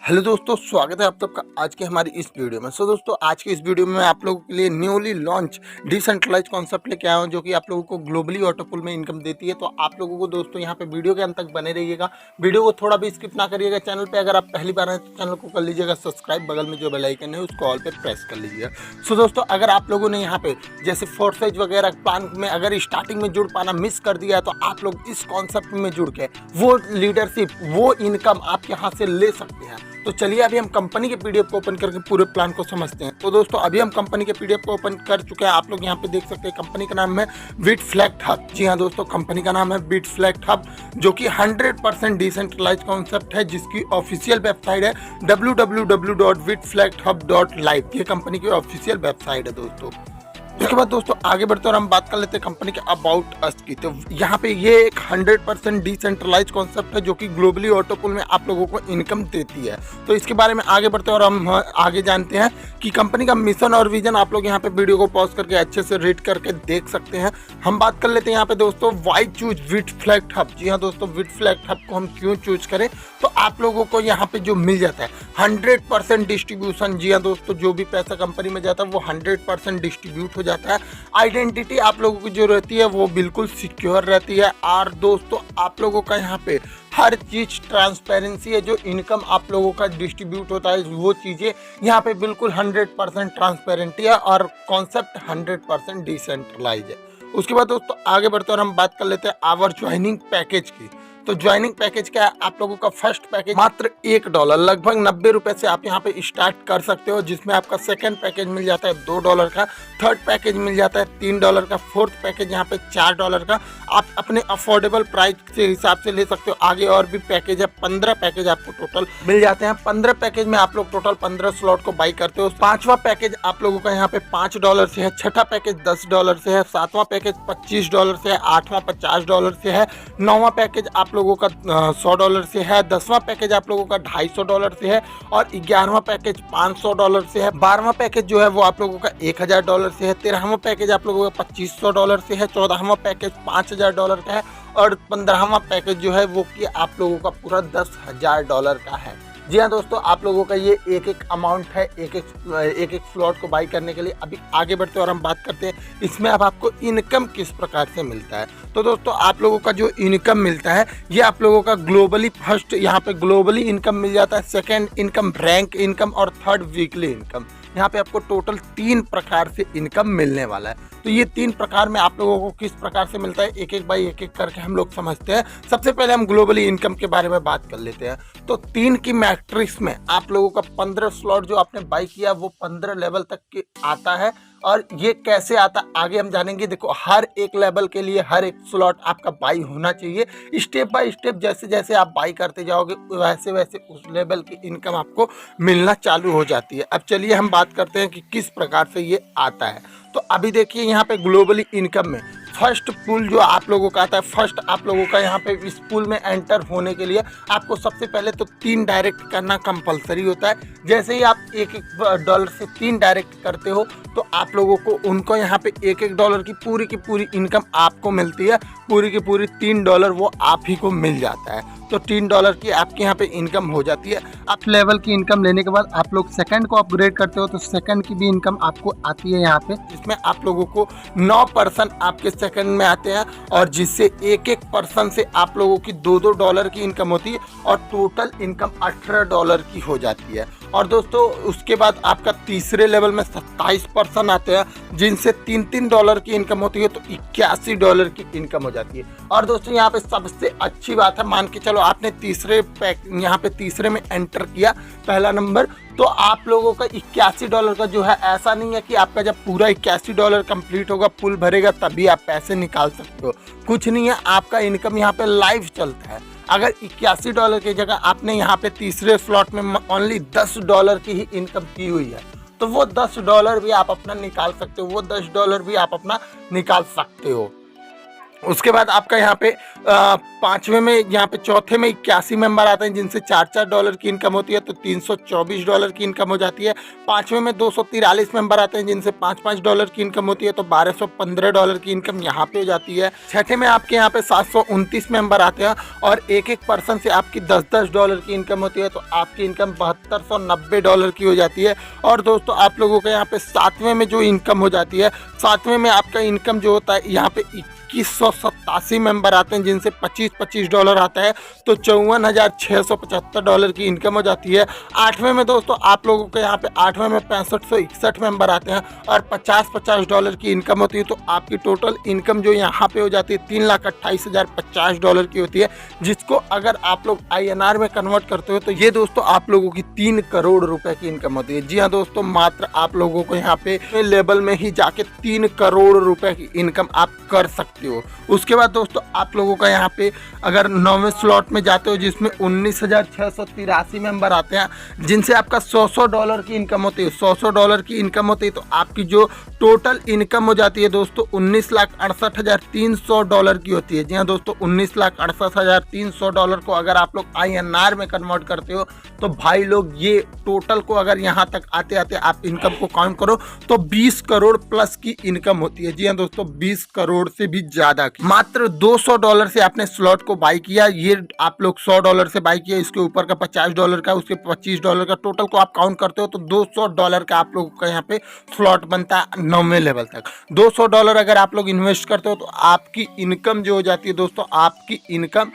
Hello दोस्तों, स्वागत है आप सबका आज के हमारी इस वीडियो में। दोस्तों, आज की इस वीडियो में मैं आप लोगों के लिए न्यूली लॉन्च डिसेंट्रलाइज कॉन्सेप्ट लेके आया हूं, जो कि आप लोगों को ग्लोबली ऑटो पुल में इनकम देती है। तो आप लोगों को दोस्तों यहाँ पे वीडियो के अंत तक बने रहिएगा, वीडियो को थोड़ा भी स्किप ना करिएगा। चैनल पे अगर आप पहली बार हैं तो चैनल को कर लीजिएगा सब्सक्राइब, बगल में जो बेल आइकन है उसको ऑल पे प्रेस कर लीजिएगा। दोस्तों, अगर आप लोगों ने यहाँ पे जैसे फोर्सेज वगैरह प्लान में अगर स्टार्टिंग में जुड़ पाना मिस कर दिया है, तो आप लोग इस कॉन्सेप्ट में जुड़ के वो लीडरशिप, वो इनकम आप यहाँ से ले सकते हैं। तो चलिए अभी हम कंपनी के पीडीएफ को ओपन करके पूरे प्लान को समझते हैं। तो दोस्तों, अभी हम कंपनी के पीडीएफ को ओपन कर चुके हैं। आप लोग यहाँ पे देख सकते हैं कंपनी का नाम है बिटफ्लेक्ट हब। जी हाँ दोस्तों, कंपनी का नाम है बिटफ्लेक्ट हब, जो कि 100% डिसेंट्रलाइज कॉन्सेप्ट है, जिसकी ऑफिशियल वेबसाइट है www.bitflecthub.live। ये कंपनी की ऑफिशियल वेबसाइट है दोस्तों। उसके बाद दोस्तों आगे बढ़ते और हम बात कर लेते हैं कंपनी के अबाउट अस की। तो यहाँ पे ये एक 100% डिसेंट्रलाइज कॉन्सेप्ट है, जो कि ग्लोबली ऑटो पुल में आप लोगों को इनकम देती है। तो इसके बारे में आगे बढ़ते और हम आगे जानते हैं कि कंपनी का मिशन और विजन। आप लोग यहाँ पे वीडियो को पॉज करके अच्छे से रीड करके देख सकते हैं। हम बात कर लेते हैं यहाँ पे दोस्तों, व्हाई चूज बिटफ्लेक्ट हब। जी हाँ दोस्तों, बिटफ्लेक्ट हब को हम क्यों चूज करें, तो आप लोगों को यहाँ पे जो मिल जाता है 100% डिस्ट्रीब्यूशन। जी हाँ दोस्तों, जो भी पैसा कंपनी में जाता है वो 100% डिस्ट्रीब्यूट हो जाता है। आइडेंटिटी आप लोगों की जो रहती है वो बिल्कुल सिक्योर रहती है। और दोस्तों, आप लोगों का यहाँ पे हर चीज ट्रांसपेरेंसी है। जो इनकम आप लोगों का डिस्ट्रीब्यूट होता है वो चीजें यहाँ पे बिल्कुल 100% ट्रांसपेरेंटी है, और कॉन्सेप्ट 100% डिसेंट्रलाइज है। उसके बाद दोस्तों आगे बढ़ते और हम बात कर लेते हैं आवर ज्वाइनिंग पैकेज की। तो ज्वाइनिंग पैकेज क्या है, आप लोगों का फर्स्ट पैकेज मात्र $1, लगभग 90 रुपए से आप यहाँ पे स्टार्ट कर सकते हो, जिसमें आपका सेकंड पैकेज मिल जाता है $2 का, थर्ड पैकेज मिल जाता है $3 का, फोर्थ पैकेज यहाँ पे $4 का। आप अपने अफोर्डेबल प्राइस के हिसाब से ले सकते हो। आगे और भी पैकेज है, 15 पैकेज आपको टोटल मिल जाते हैं। 15 पैकेज में आप लोग टोटल 15 स्लॉट को बाई करते हो। पांचवा पैकेज आप लोगों का यहाँ पे $5 से है, छठा पैकेज $10 से है, सातवां पैकेज $25 से है, आठवां $50 से है, नौवां पैकेज आप लोगों का $100 से है, 10वां पैकेज आप लोगों का $250 से है, और 11वां पैकेज $500 से है, 12वां पैकेज जो है वो आप लोगों का $1000 से है, 13वां पैकेज आप लोगों का $2500 से है, 14वां पैकेज $5000 का है, और 15वां पैकेज जो है वो कि आप लोगों का पूरा $10,000 का है। जी हाँ दोस्तों, आप लोगों का ये एक एक अमाउंट है एक एक स्लॉट को बाई करने के लिए। अभी आगे बढ़ते और हम बात करते हैं इसमें अब आपको इनकम किस प्रकार से मिलता है। तो दोस्तों, आप लोगों का जो इनकम मिलता है ये आप लोगों का ग्लोबली फर्स्ट यहाँ पे ग्लोबली इनकम मिल जाता है, सेकेंड इनकम रैंक इनकम, और थर्ड वीकली इनकम। यहाँ पे आपको टोटल 3 प्रकार से इनकम मिलने वाला है। तो ये 3 प्रकार में आप लोगों को किस प्रकार से मिलता है, एक एक बाई एक एक करके हम लोग समझते हैं। सबसे पहले हम ग्लोबली इनकम के बारे में बात कर लेते हैं। तो 3 की मैट्रिक्स में आप लोगों का 15 स्लॉट जो आपने बाई किया वो 15 लेवल तक के आता है। और ये कैसे आता आगे हम जानेंगे। देखो, हर एक लेवल के लिए हर एक स्लॉट आपका बाई होना चाहिए। स्टेप बाय स्टेप जैसे जैसे आप बाई करते जाओगे वैसे वैसे उस लेवल की इनकम आपको मिलना चालू हो जाती है। अब चलिए हम बात करते हैं कि किस प्रकार से ये आता है। तो अभी देखिए यहाँ पे ग्लोबली इनकम में फर्स्ट पूल जो आप लोगों का आता है, फर्स्ट आप लोगों का यहाँ पे इस पूल में एंटर होने के लिए आपको सबसे पहले तो 3 डायरेक्ट करना कंपलसरी होता है। जैसे ही आप $1 से 3 डायरेक्ट करते हो तो आप लोगों को उनको यहाँ पे $1 की पूरी इनकम आपको मिलती है। पूरी की पूरी $3 वो आप ही को मिल जाता है। तो $3 की आपके यहाँ पे इनकम हो जाती है। आप लेवल की इनकम लेने के बाद आप लोग सेकंड को अपग्रेड करते हो तो सेकंड की भी इनकम आपको आती है यहाँ पे, जिसमें आप लोगों को 9 पर्सन आपके सेकंड में आते हैं, और जिससे एक पर्सन से आप लोगों की $2 की इनकम होती है, और टोटल इनकम $18 की हो जाती है। और दोस्तों, उसके बाद आपका तीसरे लेवल में 27 पर्सन आते हैं, जिनसे $3 की इनकम होती है, तो $81 की इनकम हो जाती है। और दोस्तों, यहाँ पे सबसे अच्छी बात है, मान के चलो आपने यहाँ पे तीसरे में एंटर किया पहला नंबर, तो आप लोगों का $81 का जो है, ऐसा नहीं है कि आपका जब पूरा $81 कंप्लीट होगा, पुल भरेगा तभी आप पैसे निकाल सकते हो। कुछ नहीं है, आपका इनकम यहाँ पे लाइव चलता है। अगर $81 की जगह आपने यहाँ पे तीसरे स्लॉट में ओनली $10 की ही इनकम की हुई है, तो वो $10 भी आप अपना निकाल सकते हो, वो $10 भी आप अपना निकाल सकते हो। उसके बाद आपका यहाँ पे पाँचवें में, यहाँ पे चौथे में 81 मेंबर आते हैं जिनसे $4-4 की इनकम होती है, तो $324 की इनकम हो जाती है। पाँचवें में 243 मेंबर आते हैं जिनसे $5-5 की इनकम होती है, तो $1215 की इनकम यहाँ पे हो जाती है। छठे में आपके यहाँ पे 729 मेंबर आते हैं और एक पर्सन से आपकी $10-10 की इनकम होती है, तो आपकी इनकम $7290 की हो जाती है। और दोस्तों आप लोगों के यहाँ पे सातवें में जो इनकम हो जाती है, सातवें में आपका इनकम जो होता है यहाँ पे 2187 मेंबर आते हैं जिनसे $25-25 आता है, तो $54,675 की इनकम हो जाती है। आठवें में दोस्तों आप लोगों के यहाँ पे आठवें में 6561 मेंबर आते हैं और $50-50 की इनकम होती है, तो आपकी टोटल इनकम जो यहाँ पे हो जाती है $3,28,050 की होती है, जिसको अगर आप लोग INR में कन्वर्ट करते हो तो ये दोस्तों आप लोगों की 3 करोड़ रुपए की इनकम होती है। जी हाँ दोस्तों, मात्र आप लोगों को यहाँ पे लेवल में ही जाके 3 करोड़ रुपए की इनकम आप कर सकते हो। उसके बाद दोस्तों आप लोगों का यहाँ पे अगर 9वें स्लॉट में जाते हो जिसमें 19,683 मेंबर आते हैं जिनसे आपका $100 की इनकम होती है, $100 की इनकम होती है, तो आपकी जो टोटल इनकम हो जाती है दोस्तों $19,68,300 की होती है। जी हाँ दोस्तों, $19,68,300 को अगर आप लोग INR में कन्वर्ट करते हो तो भाई लोग ये टोटल को अगर यहाँ तक आते आते आप इनकम को काउंट करो तो 20 करोड़ प्लस की इनकम होती है। जी हाँ दोस्तों, 20 करोड़ से भी ज्यादा की। मात्र $200 से आपने स्लॉट को बाई किया, ये आप लोग $100 से बाई किया, इसके ऊपर का $50 का, उसके $25 का, टोटल को आप काउंट करते हो तो $200 का आप लोगों का यहाँ पे स्लॉट बनता है 9वें लेवल तक। $200 अगर आप लोग इन्वेस्ट करते हो तो आपकी इनकम जो हो जाती है दोस्तों, आपकी इनकम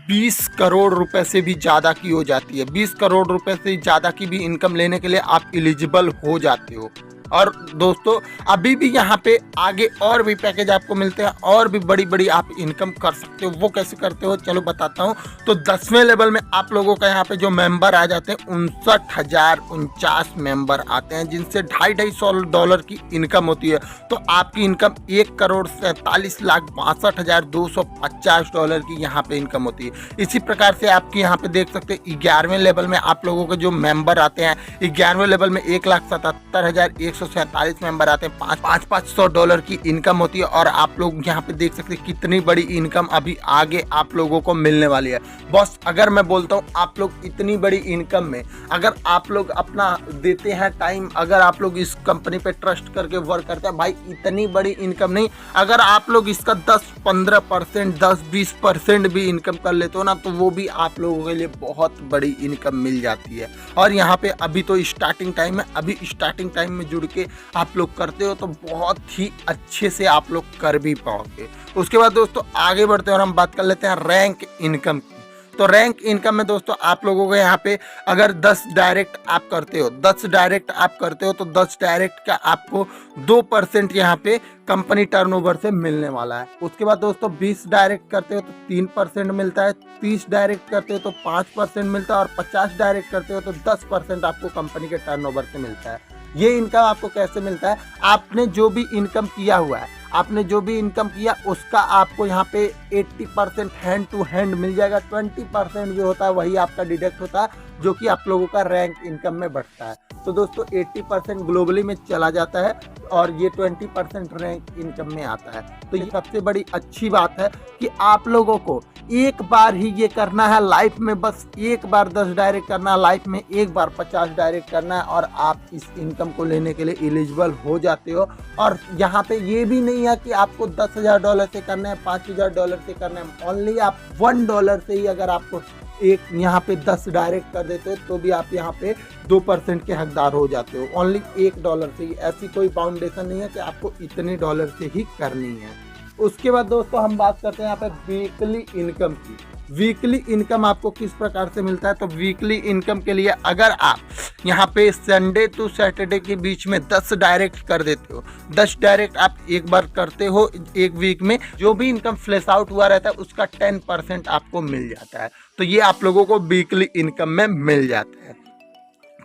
20 करोड़ रुपए से भी ज़्यादा की हो जाती है। 20 करोड़ रुपए से ज़्यादा की भी इनकम लेने के लिए आप एलिजिबल हो जाते हो। और दोस्तों अभी भी यहाँ पे आगे और भी पैकेज आपको मिलते हैं और भी बड़ी बड़ी आप इनकम कर सकते हो। वो कैसे करते हो चलो बताता हूँ। तो 10वें लेवल में आप लोगों का यहाँ पे जो मेंबर आ जाते हैं 59,049 मेंबर आते हैं जिनसे $250 की इनकम होती है, तो आपकी इनकम $1,47,6250 की यहाँ पे इनकम होती है। इसी प्रकार से आपकी यहाँ पे देख सकते हैं 11वें लेवल में आप लोगों के जो मेंबर आते हैं, 11वें लेवल में 1,77,147 मेंबर आते हैं, $500 की इनकम होती है। और आप लोग यहाँ पे देख सकते हैं कितनी बड़ी इनकम अभी आगे आप लोगों को मिलने वाली है। बस अगर मैं बोलता हूँ आप लोग इतनी बड़ी इनकम में अगर आप लोग अपना देते हैं टाइम, अगर आप लोग इस कंपनी पे ट्रस्ट करके वर्क करते हैं, भाई इतनी बड़ी इनकम नहीं, अगर आप लोग इसका 10-15%, 10-20% भी इनकम कर लेते हो ना, तो वो भी आप लोगों के लिए बहुत बड़ी इनकम मिल जाती है। और यहाँ पे अभी तो स्टार्टिंग टाइम है, अभी स्टार्टिंग टाइम में जुड़ के आप लोग करते हो तो बहुत ही अच्छे से आप लोग कर भी पाओगे। उसके बाद दोस्तों आगे बढ़ते हैं और हम बात कर लेते हैं रैंक इनकम की। तो रैंक इनकम में दोस्तों आप लोगों को यहाँ पे अगर 10 डायरेक्ट आप करते हो, 10 डायरेक्ट आप करते हो तो 10 डायरेक्ट का आपको 2% यहाँ पे कंपनी टर्नओवर से मिलने वाला है। उसके बाद दोस्तों 20 डायरेक्ट करते हो तो 3% मिलता है, 30 डायरेक्ट करते हो तो 5% मिलता है और 50 डायरेक्ट करते हो तो 10% आपको कंपनी के टर्नओवर से मिलता है। ये इनकम आपको कैसे मिलता है, आपने जो भी इनकम किया हुआ है, आपने जो भी इनकम किया उसका आपको यहाँ पे 80% हैंड टू हैंड मिल जाएगा। 20% जो होता है वही आपका डिडक्ट होता है, जो कि आप लोगों का रैंक इनकम में बढ़ता है। तो दोस्तों 80% ग्लोबली में चला जाता है और ये 20% रैंक इनकम में आता है। तो ये सबसे बड़ी अच्छी बात है कि आप लोगों को एक बार ही ये करना है लाइफ में, बस एक बार 10 डायरेक्ट करना है लाइफ में, एक बार 50 डायरेक्ट करना है और आप इस इनकम को लेने के लिए एलिजिबल हो जाते हो। और यहाँ पे ये भी नहीं है कि आपको $10,000 से करना है, $5,000 से करना है, ओनली आप $1 से ही अगर आपको एक यहाँ पे 10 डायरेक्ट कर देते हो तो भी आप यहाँ पे 2% के हकदार हो जाते हो, ओनली $1 से ही। ऐसी कोई बाउंडेशन नहीं है कि आपको इतने डॉलर से ही करनी है। उसके बाद दोस्तों हम बात करते हैं यहाँ पे वीकली इनकम की। वीकली इनकम आपको किस प्रकार से मिलता है, तो वीकली इनकम के लिए अगर आप यहाँ पे संडे टू सैटरडे के बीच में 10 डायरेक्ट कर देते हो, 10 डायरेक्ट आप एक बार करते हो एक वीक में, जो भी इनकम फ्लैश आउट हुआ रहता है उसका 10% आपको मिल जाता है। तो ये आप लोगों को वीकली इनकम में मिल जाता है।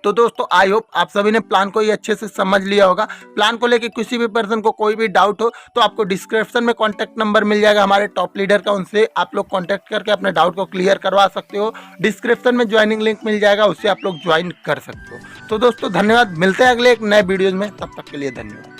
तो दोस्तों आई होप आप सभी ने प्लान को ये अच्छे से समझ लिया होगा। प्लान को लेके किसी भी पर्सन को कोई भी डाउट हो तो आपको डिस्क्रिप्शन में कॉन्टैक्ट नंबर मिल जाएगा हमारे टॉप लीडर का, उनसे आप लोग कॉन्टैक्ट करके अपने डाउट को क्लियर करवा सकते हो। डिस्क्रिप्शन में ज्वाइनिंग लिंक मिल जाएगा, उससे आप लोग ज्वाइन कर सकते हो। तो दोस्तों धन्यवाद, मिलते हैं अगले एक नए वीडियोज में, तब तक के लिए धन्यवाद।